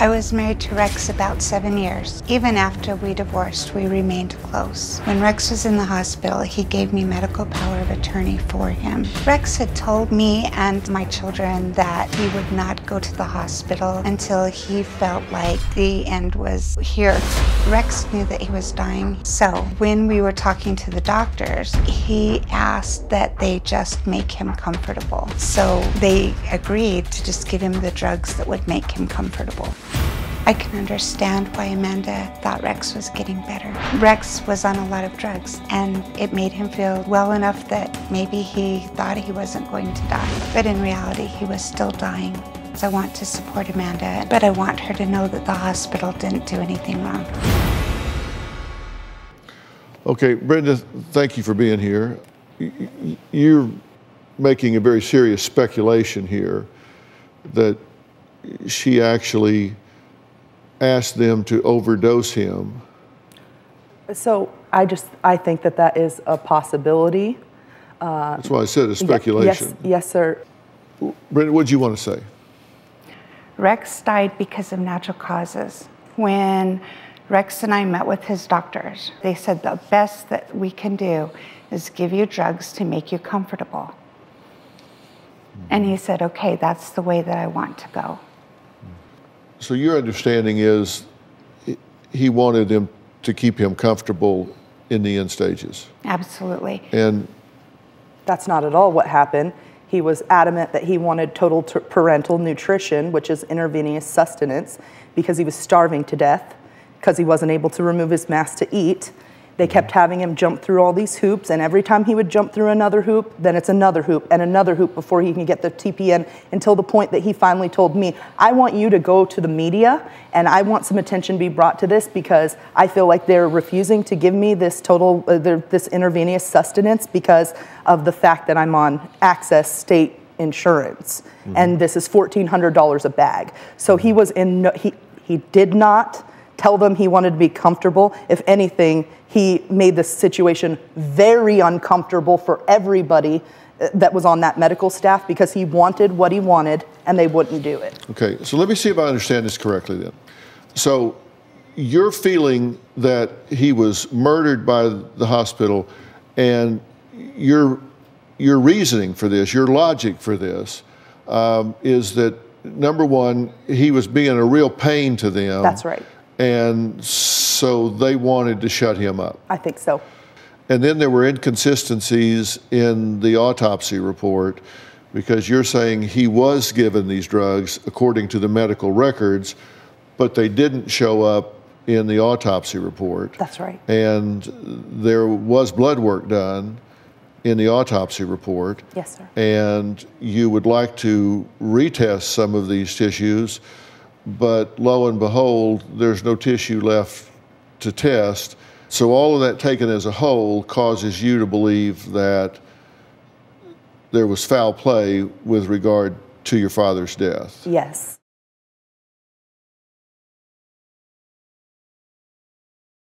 I was married to Rex about 7 years. Even after we divorced, we remained close. When Rex was in the hospital, he gave me medical power of attorney for him. Rex had told me and my children that he would not go to the hospital until he felt like the end was here. Rex knew that he was dying, so when we were talking to the doctors, he asked that they just make him comfortable. So they agreed to just give him the drugs that would make him comfortable. I can understand why Amanda thought Rex was getting better. Rex was on a lot of drugs, and it made him feel well enough that maybe he thought he wasn't going to die. But in reality, he was still dying. So I want to support Amanda, but I want her to know that the hospital didn't do anything wrong. Okay, Brenda, thank you for being here. You're making a very serious speculation here that she actually asked them to overdose him. So I think that that is a possibility. That's why I said a speculation. Yes, sir. Brenda, what do you want to say? Rex died because of natural causes. When Rex and I met with his doctors, they said the best that we can do is give you drugs to make you comfortable. And he said, okay, that's the way that I want to go. So your understanding is he wanted them to keep him comfortable in the end stages? Absolutely. And that's not at all what happened. He was adamant that he wanted total parental nutrition, which is intravenous sustenance, because he was starving to death, because he wasn't able to remove his mask to eat. They kept having him jump through all these hoops, and every time he would jump through another hoop, then it's another hoop and another hoop before he can get the TPN, until the point that he finally told me, I want you to go to the media and I want some attention to be brought to this, because I feel like they're refusing to give me this this intravenous sustenance because of the fact that I'm on Access State Insurance. And this is $1,400 a bag. So he was he did not tell them he wanted to be comfortable. If anything, he made the situation very uncomfortable for everybody that was on that medical staff, because he wanted what he wanted and they wouldn't do it. okay, so let me see if I understand this correctly then. So you're feeling that he was murdered by the hospital, and your reasoning for this, your logic for this, is that, number one, he was being a real pain to them. That's right. And so they wanted to shut him up. I think so. And then there were inconsistencies in the autopsy report, because you're saying he was given these drugs according to the medical records, but they didn't show up in the autopsy report. That's right. And there was blood work done in the autopsy report. Yes, sir. And you would like to retest some of these tissues, but lo and behold, there's no tissue left to test. So all of that taken as a whole causes you to believe that there was foul play with regard to your father's death. Yes.